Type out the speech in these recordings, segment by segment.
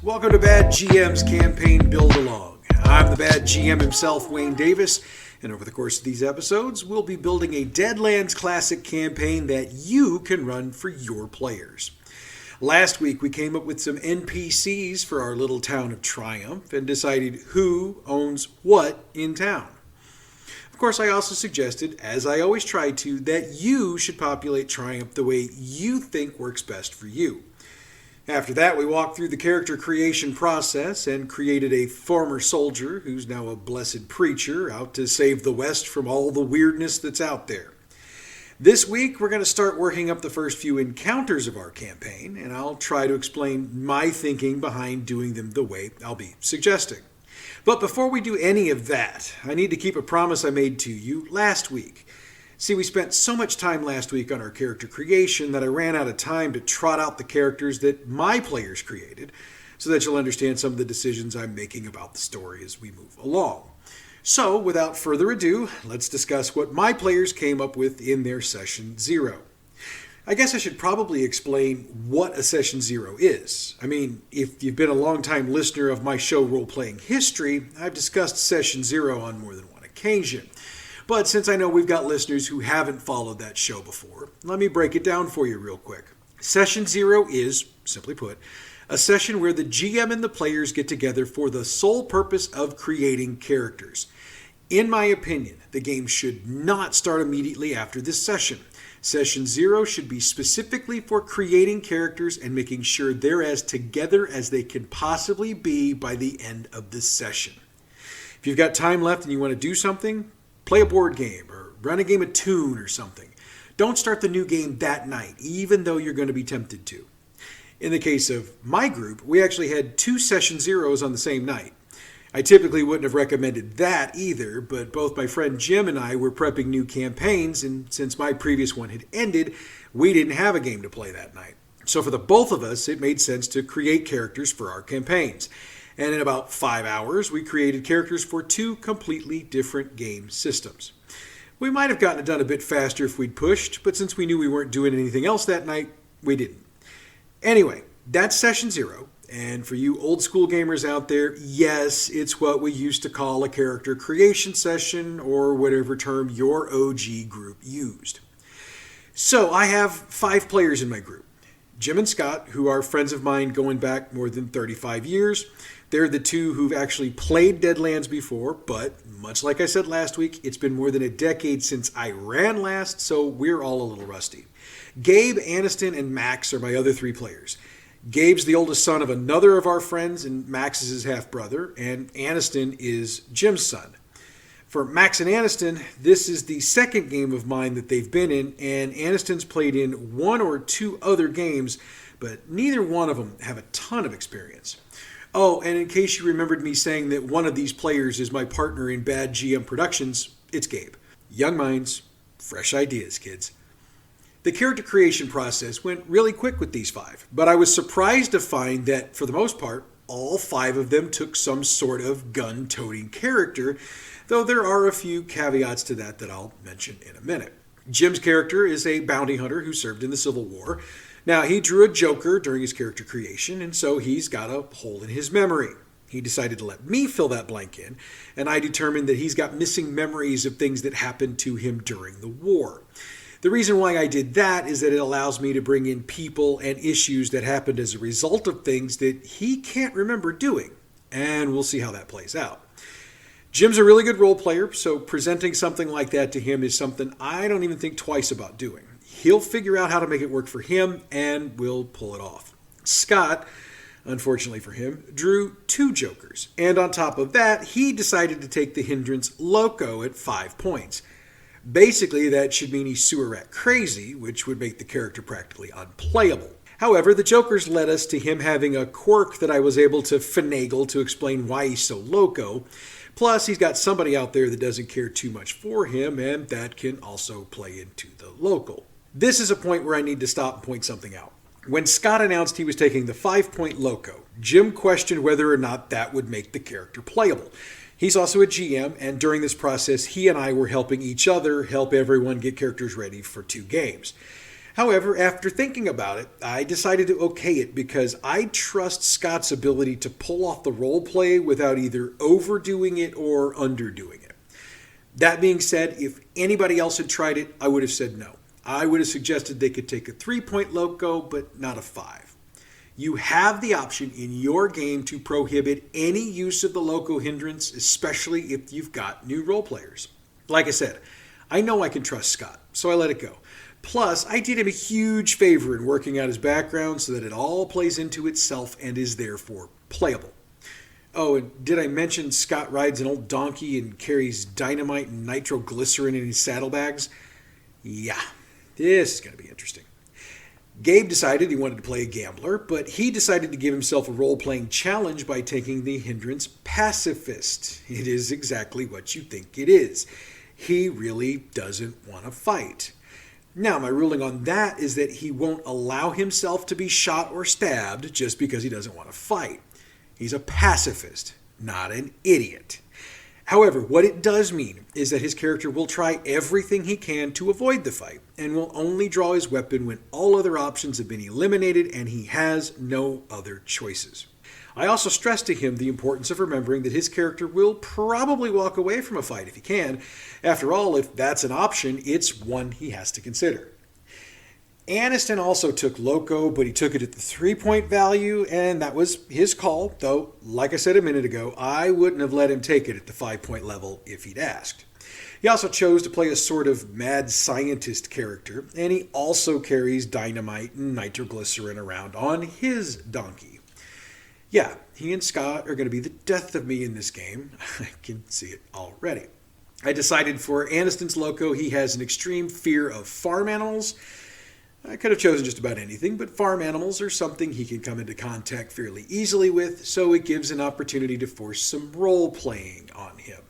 Welcome to Bad GM's Campaign Build Along. I'm the Bad GM himself, Wayne Davis, and over the course of these episodes, we'll be building a Deadlands Classic campaign that you can run for your players. Last week, we came up with some NPCs for our little town of Triumph and decided who owns what in town. Of course, I also suggested, as I always try to, that you should populate Triumph the way you think works best for you. After that, we walked through the character creation process and created a former soldier, who's now a blessed preacher, out to save the West from all the weirdness that's out there. This week, we're going to start working up the first few encounters of our campaign, and I'll try to explain my thinking behind doing them the way I'll be suggesting. But before we do any of that, I need to keep a promise I made to you last week. See, we spent so much time last week on our character creation that I ran out of time to trot out the characters that my players created, so that you'll understand some of the decisions I'm making about the story as we move along. So, without further ado, let's discuss what my players came up with in their Session 0. I guess I should probably explain what a Session 0 is. I mean, if you've been a long-time listener of my show Role-Playing History, I've discussed Session 0 on more than one occasion. But since I know we've got listeners who haven't followed that show before, let me break it down for you real quick. Session 0 is, simply put, a session where the GM and the players get together for the sole purpose of creating characters. In my opinion, the game should not start immediately after this session. Session 0 should be specifically for creating characters and making sure they're as together as they can possibly be by the end of this session. If you've got time left and you want to do something, play a board game or run a game of Toon or something. Don't start the new game that night, even though you're going to be tempted to. In the case of my group, we actually had 2 Session 0s on the same night. I typically wouldn't have recommended that either, but both my friend Jim and I were prepping new campaigns, and since my previous one had ended, we didn't have a game to play that night. So for the both of us, it made sense to create characters for our campaigns. And in about 5 hours, we created characters for 2 completely different game systems. We might have gotten it done a bit faster if we'd pushed, but since we knew we weren't doing anything else that night, we didn't. Anyway, that's Session 0. And for you old school gamers out there, yes, it's what we used to call a character creation session or whatever term your OG group used. So I have 5 players in my group. Jim and Scott, who are friends of mine going back more than 35 years. They're the 2 who've actually played Deadlands before, but much like I said last week, it's been more than a decade since I ran last, so we're all a little rusty. Gabe, Aniston, and Max are my other 3 players. Gabe's the oldest son of another of our friends, and Max is his half-brother, and Aniston is Jim's son. For Max and Aniston, this is the second game of mine that they've been in, and Aniston's played in 1 or 2 other games, but neither one of them have a ton of experience. Oh, and in case you remembered me saying that one of these players is my partner in Bad GM Productions, it's Gabe. Young minds, fresh ideas, kids. The character creation process went really quick with these 5, but I was surprised to find that, for the most part, all 5 of them took some sort of gun-toting character, though there are a few caveats to that I'll mention in a minute. Jim's character is a bounty hunter who served in the Civil War. Now, he drew a Joker during his character creation, and so he's got a hole in his memory. He decided to let me fill that blank in, and I determined that he's got missing memories of things that happened to him during the war. The reason why I did that is that it allows me to bring in people and issues that happened as a result of things that he can't remember doing, and we'll see how that plays out. Jim's a really good role player, so presenting something like that to him is something I don't even think twice about doing. He'll figure out how to make it work for him, and we'll pull it off. Scott, unfortunately for him, drew 2 Jokers, and on top of that, he decided to take the hindrance Loco at 5 points. Basically, that should mean he's sewer rat crazy, which would make the character practically unplayable. However, the Jokers led us to him having a quirk that I was able to finagle to explain why he's so loco. Plus, he's got somebody out there that doesn't care too much for him, and that can also play into the local. This is a point where I need to stop and point something out. When Scott announced he was taking the 5-point Loco, Jim questioned whether or not that would make the character playable. He's also a GM, and during this process, he and I were helping each other help everyone get characters ready for 2 games. However, after thinking about it, I decided to okay it because I trust Scott's ability to pull off the role play without either overdoing it or underdoing it. That being said, if anybody else had tried it, I would have said no. I would have suggested they could take a 3-point loco, but not a 5. You have the option in your game to prohibit any use of the loco hindrance, especially if you've got new role players. Like I said, I know I can trust Scott, so I let it go. Plus, I did him a huge favor in working out his background so that it all plays into itself and is therefore playable. Oh, and did I mention Scott rides an old donkey and carries dynamite and nitroglycerin in his saddlebags? Yeah, this is going to be interesting. Gabe decided he wanted to play a gambler, but he decided to give himself a role-playing challenge by taking the hindrance pacifist. It is exactly what you think it is. He really doesn't want to fight. Now, my ruling on that is that he won't allow himself to be shot or stabbed just because he doesn't want to fight. He's a pacifist, not an idiot. However, what it does mean is that his character will try everything he can to avoid the fight and will only draw his weapon when all other options have been eliminated and he has no other choices. I also stressed to him the importance of remembering that his character will probably walk away from a fight if he can. After all, if that's an option, it's one he has to consider. Aniston also took Loco, but he took it at the 3-point value, and that was his call, though, like I said a minute ago, I wouldn't have let him take it at the 5-point level if he'd asked. He also chose to play a sort of mad scientist character, and he also carries dynamite and nitroglycerin around on his donkey. Yeah, he and Scott are going to be the death of me in this game. I can see it already. I decided for Aniston's Loco, he has an extreme fear of farm animals. I could have chosen just about anything, but farm animals are something he can come into contact fairly easily with, so it gives an opportunity to force some role-playing on him.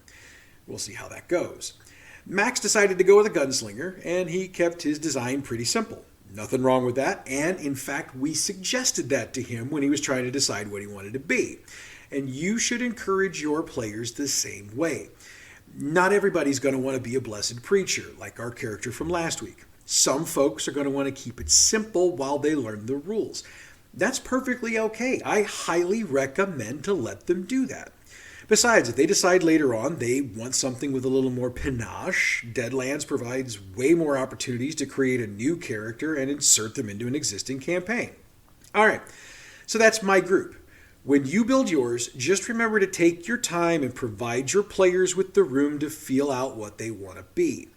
We'll see how that goes. Max decided to go with a gunslinger, and he kept his design pretty simple. Nothing wrong with that, and in fact, we suggested that to him when he was trying to decide what he wanted to be. And you should encourage your players the same way. Not everybody's going to want to be a blessed preacher, like our character from last week. Some folks are going to want to keep it simple while they learn the rules. That's perfectly okay. I highly recommend to let them do that. Besides, if they decide later on they want something with a little more panache, Deadlands provides way more opportunities to create a new character and insert them into an existing campaign. All right, so that's my group. When you build yours, just remember to take your time and provide your players with the room to feel out what they want to be.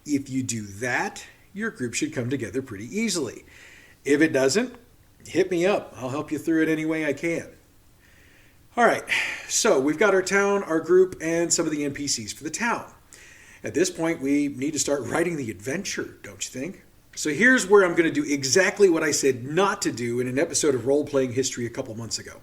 If you do that, your group should come together pretty easily. If it doesn't, hit me up. I'll help you through it any way I can. All right, so we've got our town, our group, and some of the NPCs for the town. At this point, we need to start writing the adventure, don't you think? So here's where I'm going to do exactly what I said not to do in an episode of Role Playing History a couple months ago.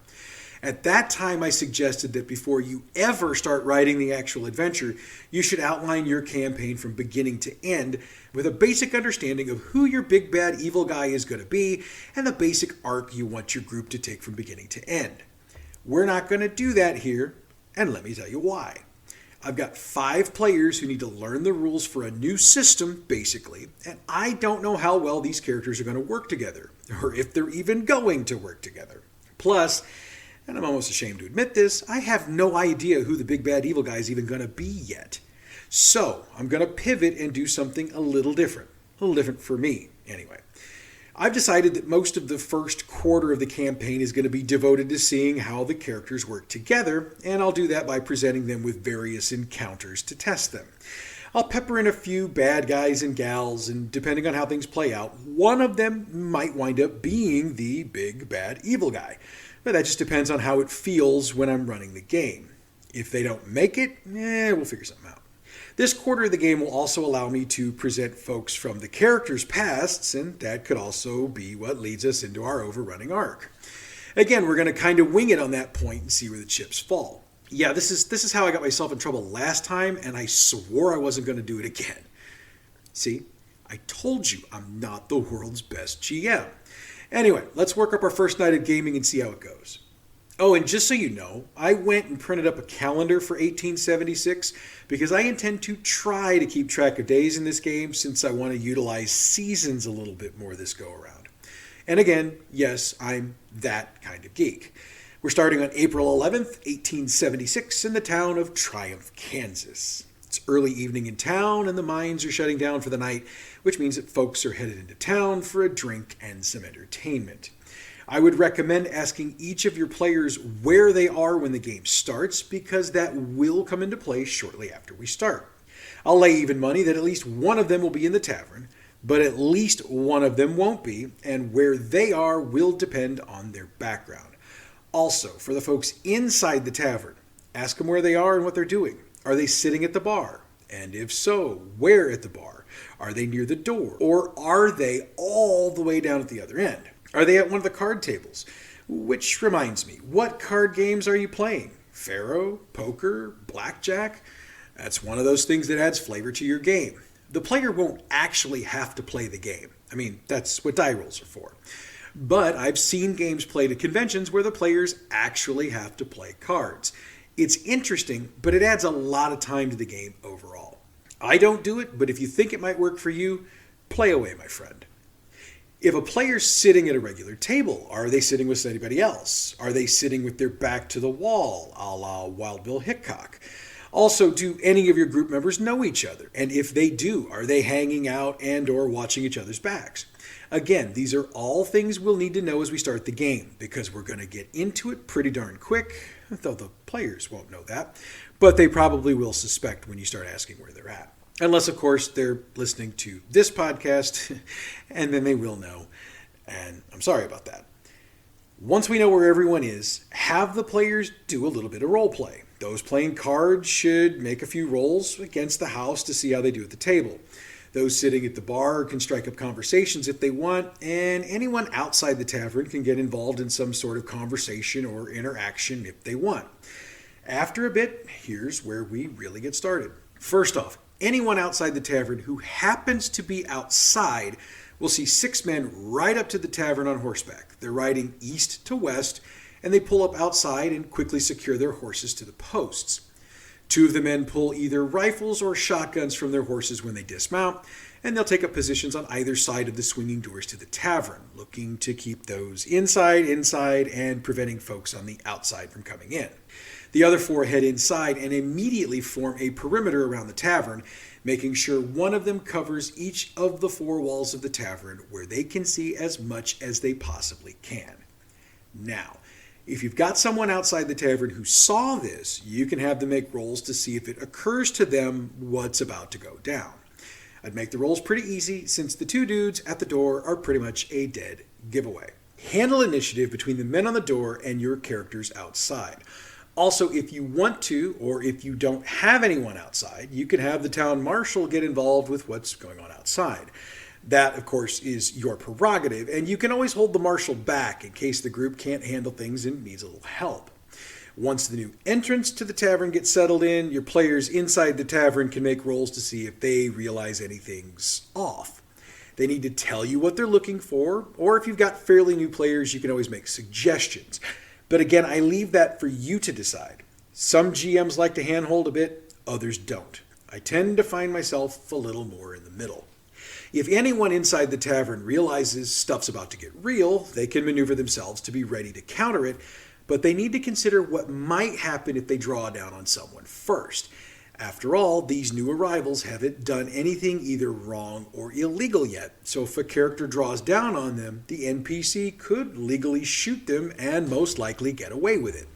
At that time, I suggested that before you ever start writing the actual adventure, you should outline your campaign from beginning to end with a basic understanding of who your big bad evil guy is going to be and the basic arc you want your group to take from beginning to end. We're not going to do that here, and let me tell you why. I've got 5 players who need to learn the rules for a new system, basically, and I don't know how well these characters are going to work together, or if they're even going to work together. Plus, and I'm almost ashamed to admit this, I have no idea who the big bad evil guy is even going to be yet. So I'm going to pivot and do something a little different for me anyway. I've decided that most of the first quarter of the campaign is going to be devoted to seeing how the characters work together, and I'll do that by presenting them with various encounters to test them. I'll pepper in a few bad guys and gals, and depending on how things play out, one of them might wind up being the big bad evil guy. But that just depends on how it feels when I'm running the game. If they don't make it, we'll figure something out. This quarter of the game will also allow me to present folks from the characters' pasts, and that could also be what leads us into our overrunning arc. Again, we're going to kind of wing it on that point and see where the chips fall. Yeah, this is how I got myself in trouble last time, and I swore I wasn't going to do it again. See, I told you I'm not the world's best GM. Anyway, let's work up our first night of gaming and see how it goes. Oh, and just so you know, I went and printed up a calendar for 1876 because I intend to try to keep track of days in this game since I want to utilize seasons a little bit more this go around. And again, yes, I'm that kind of geek. We're starting on April 11th, 1876 in the town of Triumph, Kansas. It's early evening in town and the mines are shutting down for the night, which means that folks are headed into town for a drink and some entertainment. I would recommend asking each of your players where they are when the game starts because that will come into play shortly after we start. I'll lay even money that at least one of them will be in the tavern, but at least one of them won't be, and where they are will depend on their background. Also, for the folks inside the tavern, ask them where they are and what they're doing. Are they sitting at the bar? And if so, where at the bar? Are they near the door? Or are they all the way down at the other end? Are they at one of the card tables? Which reminds me, what card games are you playing? Faro, poker, blackjack? That's one of those things that adds flavor to your game. The player won't actually have to play the game. I mean, that's what die rolls are for. But I've seen games played at conventions where the players actually have to play cards. It's interesting, but it adds a lot of time to the game overall. I don't do it, but if you think it might work for you, play away, my friend. If a player's sitting at a regular table, are they sitting with anybody else? Are they sitting with their back to the wall, a la Wild Bill Hickok? Also, do any of your group members know each other? And if they do, are they hanging out and or watching each other's backs? Again, these are all things we'll need to know as we start the game, because we're going to get into it pretty darn quick, though the players won't know that, but they probably will suspect when you start asking where they're at. Unless, of course, they're listening to this podcast, and then they will know, and I'm sorry about that. Once we know where everyone is, have the players do a little bit of role play. Those playing cards should make a few rolls against the house to see how they do at the table. Those sitting at the bar can strike up conversations if they want, and anyone outside the tavern can get involved in some sort of conversation or interaction if they want. After a bit, here's where we really get started. First off, anyone outside the tavern who happens to be outside will see 6 men ride up to the tavern on horseback. They're riding east to west, and they pull up outside and quickly secure their horses to the posts. 2 of the men pull either rifles or shotguns from their horses when they dismount, and they'll take up positions on either side of the swinging doors to the tavern, looking to keep those inside, and preventing folks on the outside from coming in. The other 4 head inside and immediately form a perimeter around the tavern, making sure one of them covers each of the 4 walls of the tavern where they can see as much as they possibly can. Now, if you've got someone outside the tavern who saw this, you can have them make rolls to see if it occurs to them what's about to go down. I'd make the rolls pretty easy since the 2 dudes at the door are pretty much a dead giveaway. Handle initiative between the men on the door and your characters outside. Also, if you want to, or if you don't have anyone outside, you can have the town marshal get involved with what's going on outside. That, of course, is your prerogative, and you can always hold the marshal back in case the group can't handle things and needs a little help. Once the new entrance to the tavern gets settled in, your players inside the tavern can make rolls to see if they realize anything's off. They need to tell you what they're looking for, or if you've got fairly new players, you can always make suggestions. But again, I leave that for you to decide. Some GMs like to handhold a bit, others don't. I tend to find myself a little more in the middle. If anyone inside the tavern realizes stuff's about to get real, they can maneuver themselves to be ready to counter it, but they need to consider what might happen if they draw down on someone first. After all, these new arrivals haven't done anything either wrong or illegal yet, so if a character draws down on them, the NPC could legally shoot them and most likely get away with it.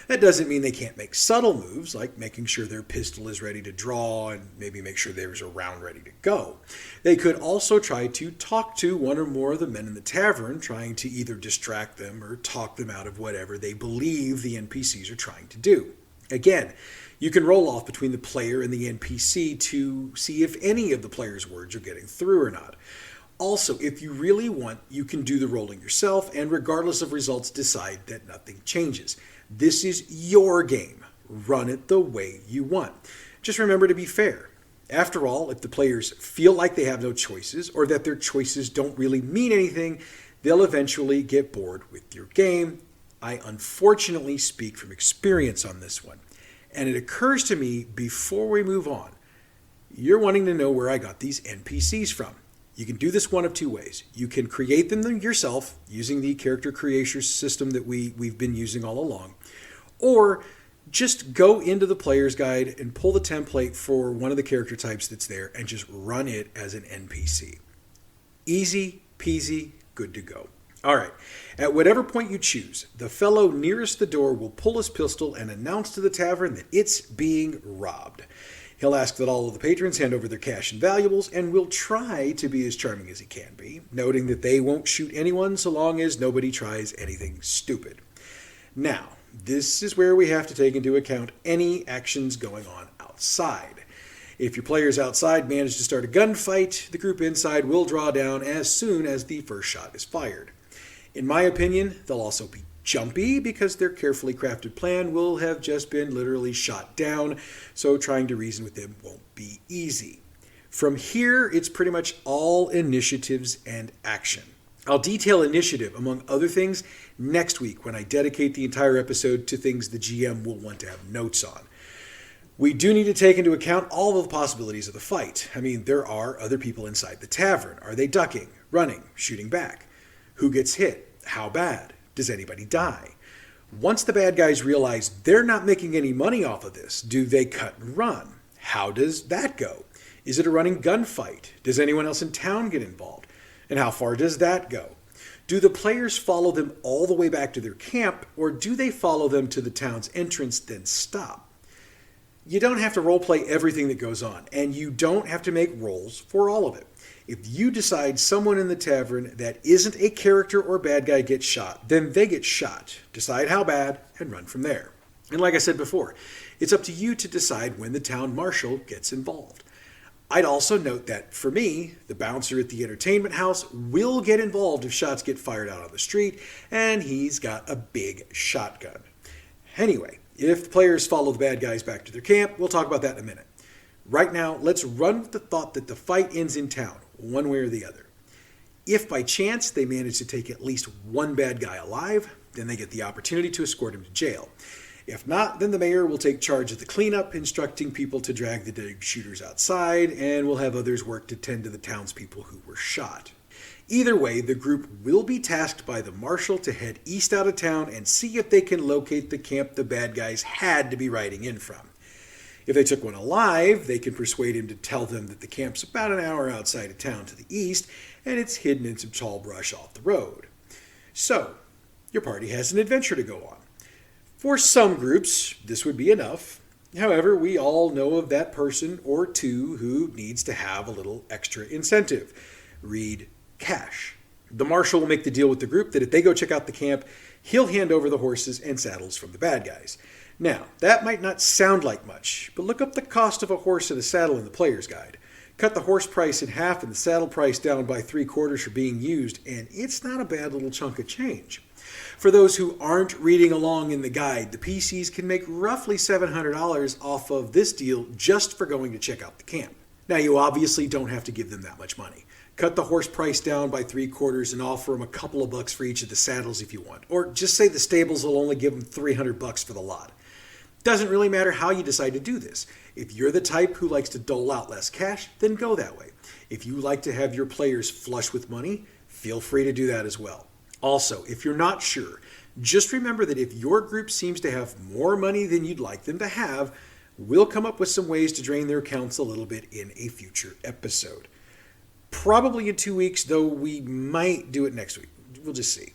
That doesn't mean they can't make subtle moves, like making sure their pistol is ready to draw and maybe make sure there's a round ready to go. They could also try to talk to one or more of the men in the tavern, trying to either distract them or talk them out of whatever they believe the NPCs are trying to do. Again, you can roll off between the player and the NPC to see if any of the player's words are getting through or not. Also, if you really want, you can do the rolling yourself and regardless of results decide that nothing changes. This is your game. Run it the way you want. Just remember to be fair. After all, if the players feel like they have no choices or that their choices don't really mean anything, they'll eventually get bored with your game I unfortunately speak from experience on this one. And it occurs to me before we move on, you're wanting to know where I got these NPCs from. You can do this one of two ways. You can create them yourself using the character creation system that we've been using all along. Or just go into the player's guide and pull the template for one of the character types that's there and just run it as an NPC. Easy peasy, good to go. All right, at whatever point you choose, the fellow nearest the door will pull his pistol and announce to the tavern that it's being robbed. He'll ask that all of the patrons hand over their cash and valuables, and will try to be as charming as he can be, noting that they won't shoot anyone so long as nobody tries anything stupid. Now, this is where we have to take into account any actions going on outside. If your players outside manage to start a gunfight, the group inside will draw down as soon as the first shot is fired. In my opinion, they'll also be jumpy because their carefully crafted plan will have just been literally shot down, so trying to reason with them won't be easy. From here, it's pretty much all initiatives and action. I'll detail initiative, among other things, next week when I dedicate the entire episode to things the GM will want to have notes on. We do need to take into account all of the possibilities of the fight. I mean, there are other people inside the tavern. Are they ducking, running, shooting back? Who gets hit? How bad? Does anybody die? Once the bad guys realize they're not making any money off of this, do they cut and run? How does that go? Is it a running gunfight? Does anyone else in town get involved? And how far does that go? Do the players follow them all the way back to their camp, or do they follow them to the town's entrance, then stop? You don't have to roleplay everything that goes on, and you don't have to make rolls for all of it. If you decide someone in the tavern that isn't a character or bad guy gets shot, then they get shot. Decide how bad and run from there. And like I said before, it's up to you to decide when the town marshal gets involved. I'd also note that, for me, the bouncer at the entertainment house will get involved if shots get fired out on the street, and he's got a big shotgun. Anyway, if the players follow the bad guys back to their camp, we'll talk about that in a minute. Right now, let's run with the thought that the fight ends in town, one way or the other. If by chance they manage to take at least one bad guy alive, then they get the opportunity to escort him to jail. If not, then the mayor will take charge of the cleanup, instructing people to drag the dead shooters outside, and will have others work to tend to the townspeople who were shot. Either way, the group will be tasked by the marshal to head east out of town and see if they can locate the camp the bad guys had to be riding in from. If they took one alive, they can persuade him to tell them that the camp's about an hour outside of town to the east, and it's hidden in some tall brush off the road. So, your party has an adventure to go on. For some groups, this would be enough. However, we all know of that person or two who needs to have a little extra incentive. Read cash. The marshal will make the deal with the group that if they go check out the camp, he'll hand over the horses and saddles from the bad guys. Now, that might not sound like much, but look up the cost of a horse and a saddle in the player's guide. Cut the horse price in half and the saddle price down by 3/4 for being used, and it's not a bad little chunk of change. For those who aren't reading along in the guide, the PCs can make roughly $700 off of this deal just for going to check out the camp. Now, you obviously don't have to give them that much money. Cut the horse price down by 3/4 and offer them a couple of bucks for each of the saddles if you want. Or just say the stables will only give them $300 for the lot. Doesn't really matter how you decide to do this. If you're the type who likes to dole out less cash, then go that way. If you like to have your players flush with money, feel free to do that as well. Also, if you're not sure, just remember that if your group seems to have more money than you'd like them to have, we'll come up with some ways to drain their accounts a little bit in a future episode. Probably in 2 weeks, though we might do it next week. We'll just see.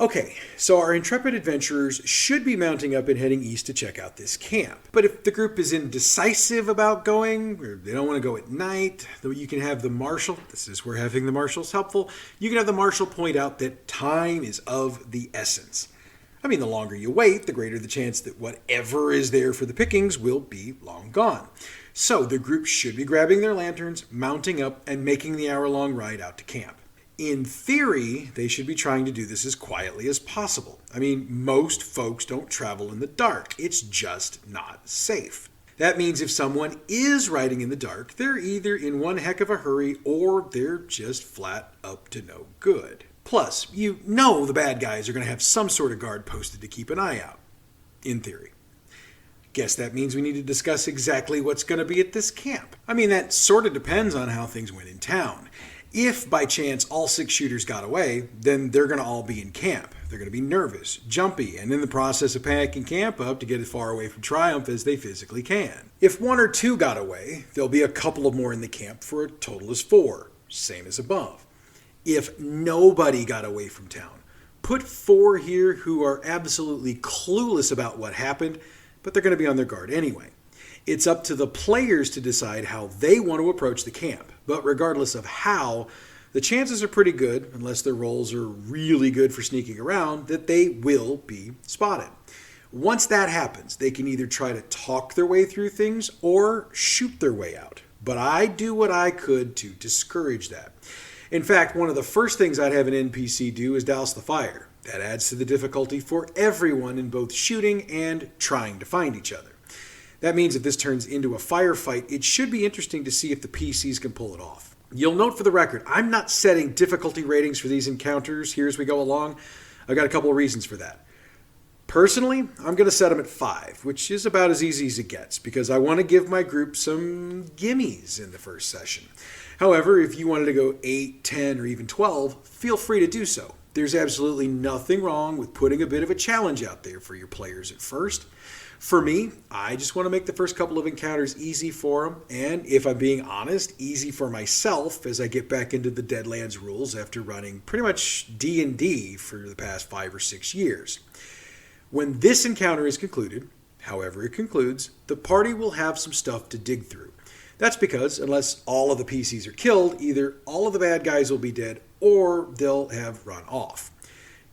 Okay, so our intrepid adventurers should be mounting up and heading east to check out this camp. But if the group is indecisive about going, or they don't want to go at night, though you can have the marshal, this is where having the marshal's helpful, you can have the marshal point out that time is of the essence. I mean, the longer you wait, the greater the chance that whatever is there for the pickings will be long gone. So the group should be grabbing their lanterns, mounting up, and making the hour-long ride out to camp. In theory, they should be trying to do this as quietly as possible. I mean, most folks don't travel in the dark. It's just not safe. That means if someone is riding in the dark, they're either in one heck of a hurry or they're just flat up to no good. Plus, you know the bad guys are going to have some sort of guard posted to keep an eye out. In theory. Guess that means we need to discuss exactly what's going to be at this camp. I mean, that sort of depends on how things went in town. If by chance all 6 shooters got away, then they're going to all be in camp. They're going to be nervous, jumpy, and in the process of packing camp up to get as far away from Triumph as they physically can. If 1 or 2 got away, there'll be a couple of more in the camp for a total of 4, same as above. If nobody got away from town, put 4 here who are absolutely clueless about what happened, but they're going to be on their guard anyway. It's up to the players to decide how they want to approach the camp, but regardless of how, the chances are pretty good, unless their rolls are really good for sneaking around, that they will be spotted. Once that happens, they can either try to talk their way through things or shoot their way out. But I do what I could to discourage that. In fact, one of the first things I'd have an NPC do is douse the fire. That adds to the difficulty for everyone in both shooting and trying to find each other. That means if this turns into a firefight, it should be interesting to see if the PCs can pull it off. You'll note for the record, I'm not setting difficulty ratings for these encounters here as we go along. I've got a couple of reasons for that. Personally, I'm going to set them at 5, which is about as easy as it gets, because I want to give my group some gimmies in the first session. However, if you wanted to go 8, 10, or even 12, feel free to do so. There's absolutely nothing wrong with putting a bit of a challenge out there for your players at first. For me, I just want to make the first couple of encounters easy for them, and if I'm being honest, easy for myself as I get back into the Deadlands rules after running pretty much D&D for the past 5 or 6 years. When this encounter is concluded, however it concludes, the party will have some stuff to dig through. That's because, unless all of the PCs are killed, either all of the bad guys will be dead or they'll have run off.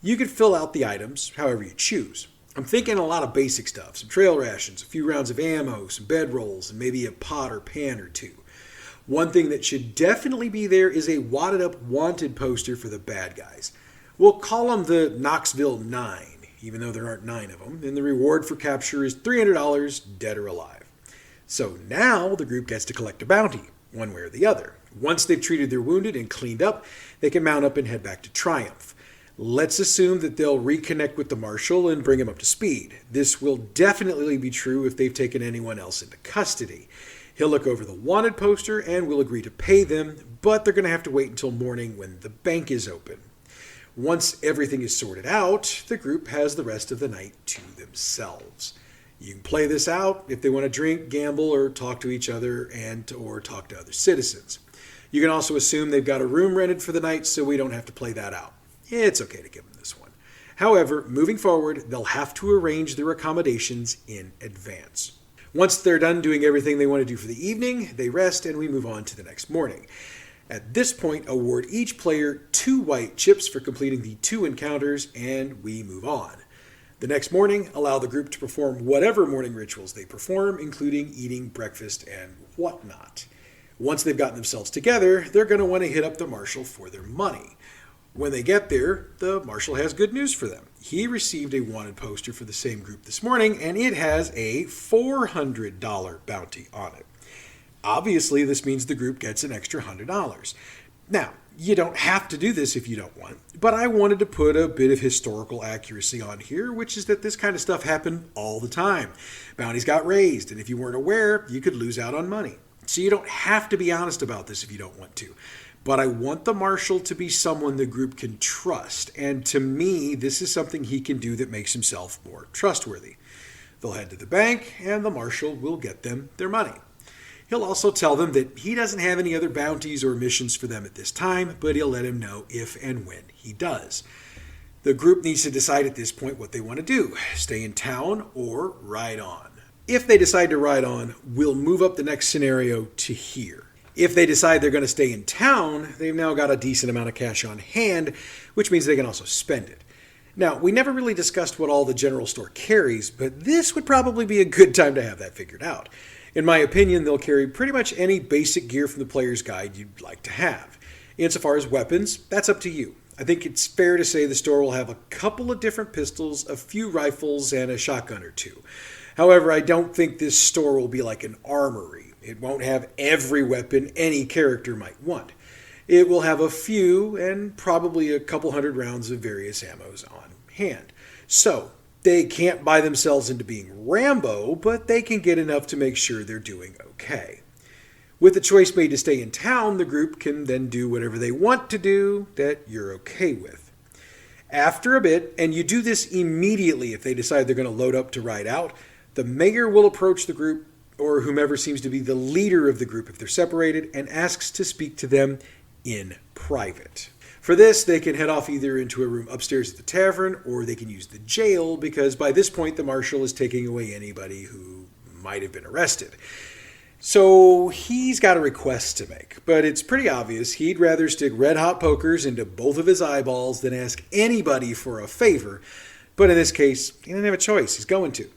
You can fill out the items however you choose. I'm thinking a lot of basic stuff, some trail rations, a few rounds of ammo, some bedrolls, and maybe a pot or pan or 2. One thing that should definitely be there is a wadded up wanted poster for the bad guys. We'll call them the Knoxville 9, even though there aren't 9 of them, and the reward for capture is $300, dead or alive. So now the group gets to collect a bounty, one way or the other. Once they've treated their wounded and cleaned up, they can mount up and head back to Triumph. Let's assume that they'll reconnect with the marshal and bring him up to speed. This will definitely be true if they've taken anyone else into custody. He'll look over the wanted poster and will agree to pay them, but they're going to have to wait until morning when the bank is open. Once everything is sorted out, the group has the rest of the night to themselves. You can play this out if they want to drink, gamble, or talk to each other or talk to other citizens. You can also assume they've got a room rented for the night, so we don't have to play that out. It's okay to give them this one. However, moving forward, they'll have to arrange their accommodations in advance. Once they're done doing everything they want to do for the evening, they rest and we move on to the next morning. At this point, award each player 2 white chips for completing the 2 encounters, and we move on. The next morning, allow the group to perform whatever morning rituals they perform, including eating breakfast and whatnot. Once they've gotten themselves together, they're going to want to hit up the marshal for their money. When they get there, the marshal has good news for them. He received a wanted poster for the same group this morning, and it has a $400 bounty on it. Obviously, this means the group gets an extra $100. Now, you don't have to do this if you don't want, but I wanted to put a bit of historical accuracy on here, which is that this kind of stuff happened all the time. Bounties got raised, and if you weren't aware, you could lose out on money. So you don't have to be honest about this if you don't want to. But I want the marshal to be someone the group can trust, and to me, this is something he can do that makes himself more trustworthy. They'll head to the bank, and the marshal will get them their money. He'll also tell them that he doesn't have any other bounties or missions for them at this time, but he'll let him know if and when he does. The group needs to decide at this point what they want to do, stay in town or ride on. If they decide to ride on, we'll move up the next scenario to here. If they decide they're going to stay in town, they've now got a decent amount of cash on hand, which means they can also spend it. Now, we never really discussed what all the general store carries, but this would probably be a good time to have that figured out. In my opinion, they'll carry pretty much any basic gear from the player's guide you'd like to have. Insofar as weapons, that's up to you. I think it's fair to say the store will have a couple of different pistols, a few rifles, and a shotgun or 2. However, I don't think this store will be like an armory. It won't have every weapon any character might want. It will have a few and probably a couple hundred rounds of various ammos on hand. So, they can't buy themselves into being Rambo, but they can get enough to make sure they're doing okay. With the choice made to stay in town, the group can then do whatever they want to do that you're okay with. After a bit, and you do this immediately if they decide they're going to load up to ride out, the mayor will approach the group, or whomever seems to be the leader of the group if they're separated, and asks to speak to them in private. For this, they can head off either into a room upstairs at the tavern, or they can use the jail, because by this point the marshal is taking away anybody who might have been arrested. So he's got a request to make, but it's pretty obvious he'd rather stick red-hot pokers into both of his eyeballs than ask anybody for a favor, but in this case, he doesn't have a choice. He's going to.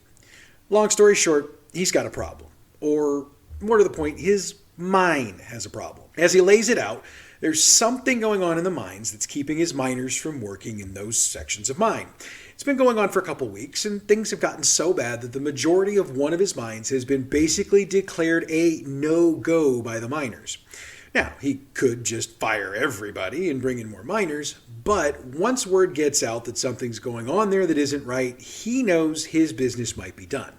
Long story short, he's got a problem. Or, more to the point, his mine has a problem. As he lays it out, there's something going on in the mines that's keeping his miners from working in those sections of mine. It's been going on for a couple weeks, and things have gotten so bad that the majority of one of his mines has been basically declared a no-go by the miners. Now, he could just fire everybody and bring in more miners, but once word gets out that something's going on there that isn't right, he knows his business might be done.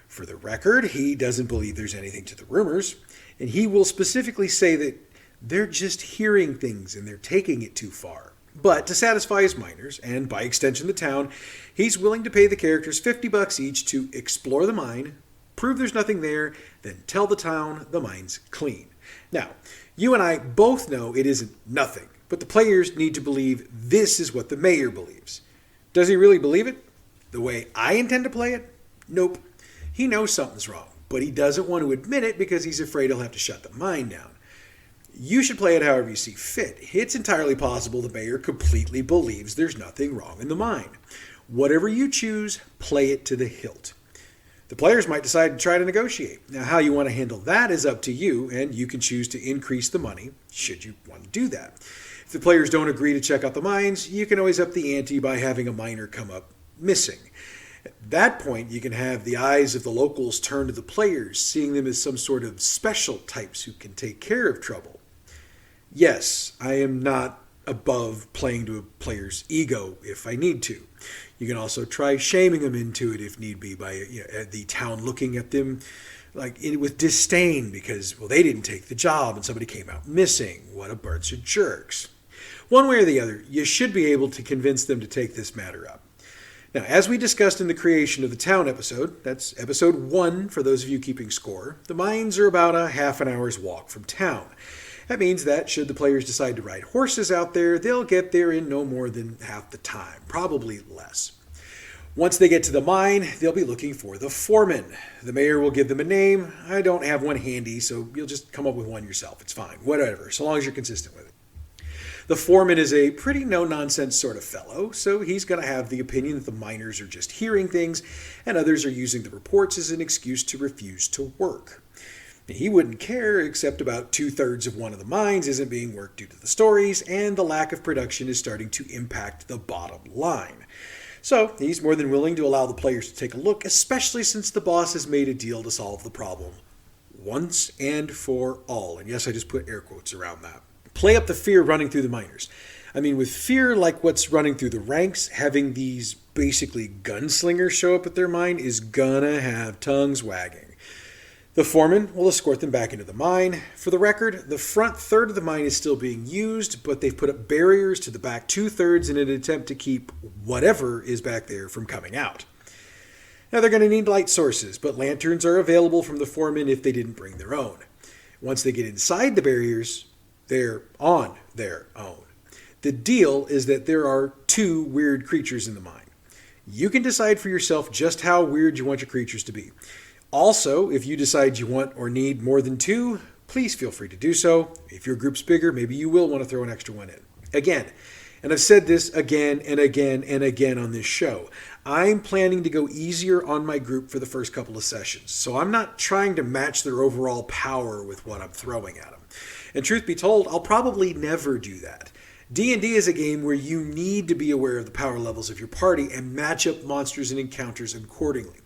For the record, he doesn't believe there's anything to the rumors, and he will specifically say that they're just hearing things and they're taking it too far. But to satisfy his miners, and by extension the town, he's willing to pay the characters $50 each to explore the mine, prove there's nothing there, then tell the town the mine's clean. Now, you and I both know it isn't nothing, but the players need to believe this is what the mayor believes. Does he really believe it? The way I intend to play it? Nope. He knows something's wrong, but he doesn't want to admit it because he's afraid he'll have to shut the mine down. You should play it however you see fit. It's entirely possible the mayor completely believes there's nothing wrong in the mine. Whatever you choose, play it to the hilt. The players might decide to try to negotiate. Now, how you want to handle that is up to you, and you can choose to increase the money should you want to do that. If the players don't agree to check out the mines, you can always up the ante by having a miner come up missing. At that point, you can have the eyes of the locals turn to the players, seeing them as some sort of special types who can take care of trouble. Yes, I am not above playing to a player's ego if I need to. You can also try shaming them into it if need be by the town looking at them with disdain because, well, they didn't take the job and somebody came out missing. What a bunch of jerks. One way or the other, you should be able to convince them to take this matter up. Now, as we discussed in the creation of the town episode, that's episode 1 for those of you keeping score, the mines are about a half an hour's walk from town. That means that should the players decide to ride horses out there, they'll get there in no more than half the time, probably less. Once they get to the mine, they'll be looking for the foreman. The mayor will give them a name. I don't have one handy, so you'll just come up with one yourself. It's fine, whatever, so long as you're consistent with it. The foreman is a pretty no-nonsense sort of fellow, so he's going to have the opinion that the miners are just hearing things, and others are using the reports as an excuse to refuse to work. He wouldn't care, except about 2/3 of one of the mines isn't being worked due to the stories, and the lack of production is starting to impact the bottom line. So he's more than willing to allow the players to take a look, especially since the boss has made a deal to solve the problem once and for all. And yes, I just put air quotes around that. Play up the fear running through the miners. I mean, with fear like what's running through the ranks, having these basically gunslingers show up at their mine is gonna have tongues wagging. The foreman will escort them back into the mine. For the record, the front third of the mine is still being used, but they've put up barriers to the back 2/3 in an attempt to keep whatever is back there from coming out. Now they're going to need light sources, but lanterns are available from the foreman if they didn't bring their own. Once they get inside the barriers, they're on their own. The deal is that there are 2 weird creatures in the mine. You can decide for yourself just how weird you want your creatures to be. Also, if you decide you want or need more than 2, please feel free to do so. If your group's bigger, maybe you will want to throw an extra one in. Again, and I've said this again and again and again on this show, I'm planning to go easier on my group for the first couple of sessions, so I'm not trying to match their overall power with what I'm throwing at them. And truth be told, I'll probably never do that. D&D is a game where you need to be aware of the power levels of your party and match up monsters and encounters accordingly.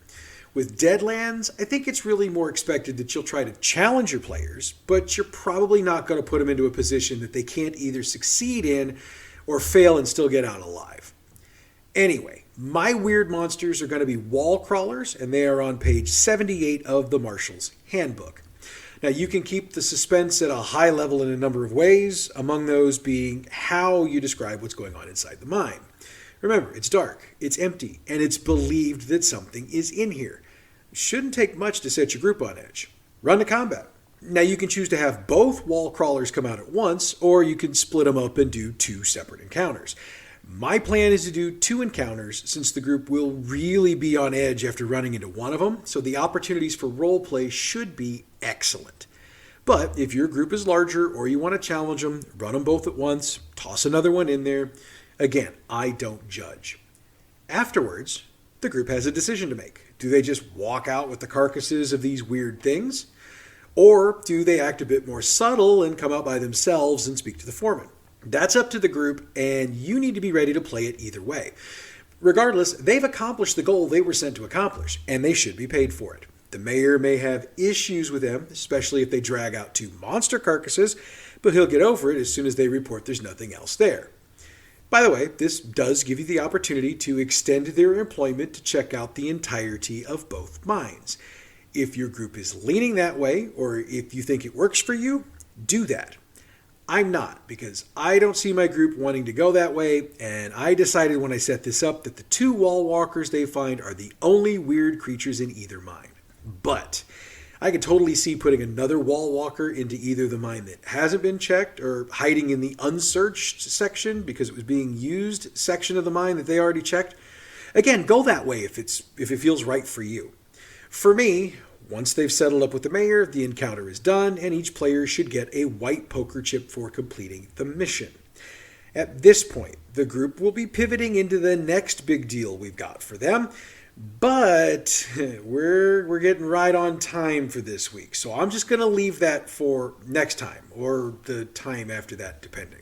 With Deadlands, I think it's really more expected that you'll try to challenge your players, but you're probably not going to put them into a position that they can't either succeed in or fail and still get out alive. Anyway, my weird monsters are going to be wall crawlers, and they are on page 78 of the Marshal's Handbook. Now, you can keep the suspense at a high level in a number of ways, among those being how you describe what's going on inside the mine. Remember, it's dark, it's empty, and it's believed that something is in here. Shouldn't take much to set your group on edge. Run to combat. Now, you can choose to have both wall crawlers come out at once, or you can split them up and do 2 separate encounters. My plan is to do 2 encounters since the group will really be on edge after running into one of them, so the opportunities for roleplay should be excellent. But if your group is larger or you want to challenge them, run them both at once, toss another one in there. Again, I don't judge. Afterwards, the group has a decision to make. Do they just walk out with the carcasses of these weird things? Or do they act a bit more subtle and come out by themselves and speak to the foreman? That's up to the group, and you need to be ready to play it either way. Regardless, they've accomplished the goal they were sent to accomplish, and they should be paid for it. The mayor may have issues with them, especially if they drag out 2 monster carcasses, but he'll get over it as soon as they report there's nothing else there. By the way, this does give you the opportunity to extend their employment to check out the entirety of both mines. If your group is leaning that way, or if you think it works for you, do that. I'm not, because I don't see my group wanting to go that way, and I decided when I set this up that the 2 wall walkers they find are the only weird creatures in either mine. But I could totally see putting another wall walker into either the mine that hasn't been checked or hiding in the unsearched section because it was being used section of the mine that they already checked. Again, go that way if it feels right for you. For me, once they've settled up with the mayor, the encounter is done, and each player should get a white poker chip for completing the mission. At this point, the group will be pivoting into the next big deal we've got for them, but we're getting right on time for this week, so I'm just going to leave that for next time, or the time after that, depending.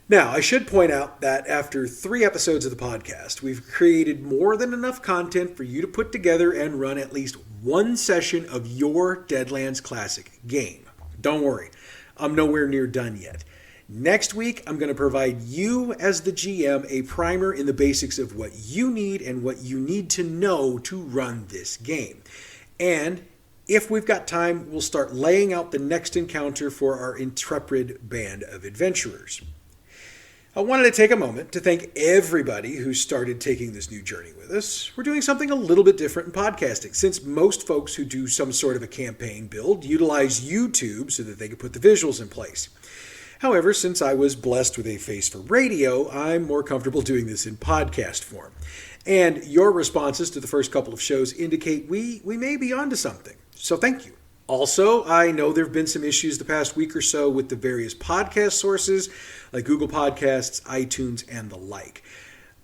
Now, I should point out that after 3 episodes of the podcast, we've created more than enough content for you to put together and run at least 1 session of your Deadlands Classic game. Don't worry, I'm nowhere near done yet. Next week, I'm going to provide you as the GM a primer in the basics of what you need and what you need to know to run this game. And if we've got time, we'll start laying out the next encounter for our intrepid band of adventurers. I wanted to take a moment to thank everybody who started taking this new journey with us. We're doing something a little bit different in podcasting, since most folks who do some sort of a campaign build utilize YouTube so that they can put the visuals in place. However, since I was blessed with a face for radio, I'm more comfortable doing this in podcast form. And your responses to the first couple of shows indicate we may be onto something. So thank you. Also, I know there have been some issues the past week or so with the various podcast sources like Google Podcasts, iTunes, and the like.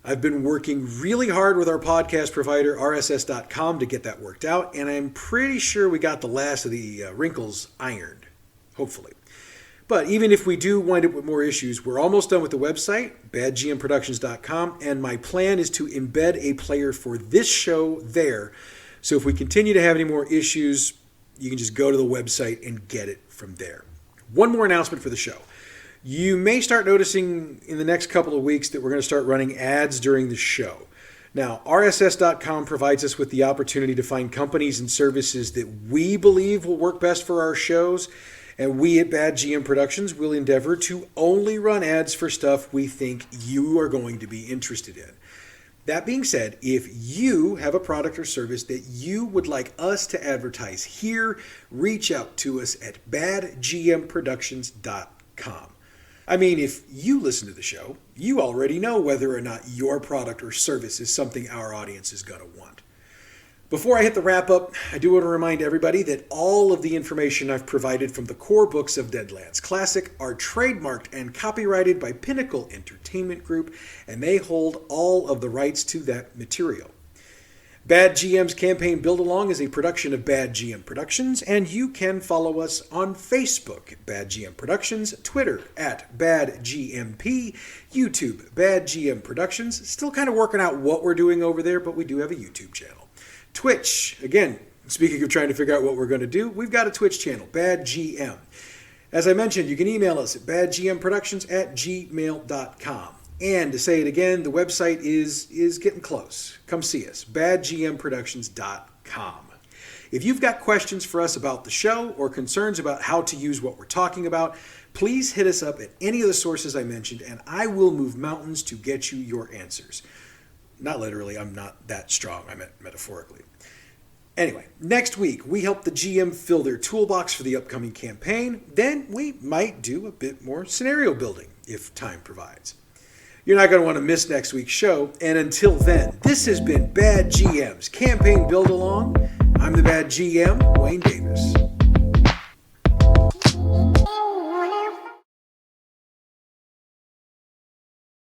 I've been working really hard with our podcast provider, RSS.com, to get that worked out, and I'm pretty sure we got the last of the wrinkles ironed, hopefully. But even if we do wind up with more issues, we're almost done with the website, badgmproductions.com, and my plan is to embed a player for this show there. So if we continue to have any more issues, you can just go to the website and get it from there. One more announcement for the show. You may start noticing in the next couple of weeks that we're going to start running ads during the show. Now, RSS.com provides us with the opportunity to find companies and services that we believe will work best for our shows, and we at Bad GM Productions will endeavor to only run ads for stuff we think you are going to be interested in. That being said, if you have a product or service that you would like us to advertise here, reach out to us at badgmproductions.com. I mean, if you listen to the show, you already know whether or not your product or service is something our audience is going to want. Before I hit the wrap up, I do want to remind everybody that all of the information I've provided from the core books of Deadlands Classic are trademarked and copyrighted by Pinnacle Entertainment Group, and they hold all of the rights to that material. Bad GM's Campaign Build-Along is a production of Bad GM Productions, and you can follow us on Facebook at Bad GM Productions, Twitter at Bad GMP, YouTube Bad GM Productions. Still kind of working out what we're doing over there, but we do have a YouTube channel. Twitch, again, speaking of trying to figure out what we're going to do, we've got a Twitch channel, badgm. As I mentioned, you can email us at badgmproductions@gmail.com. And to say it again, the website is getting close. Come see us, badgmproductions.com. If you've got questions for us about the show or concerns about how to use what we're talking about, please hit us up at any of the sources I mentioned, and I will move mountains to get you your answers. Not literally, I'm not that strong, I meant metaphorically. Anyway, next week, we help the GM fill their toolbox for the upcoming campaign. Then we might do a bit more scenario building, if time provides. You're not going to want to miss next week's show, and until then, this has been Bad GM's Campaign Build Along. I'm the Bad GM, Wayne Davis.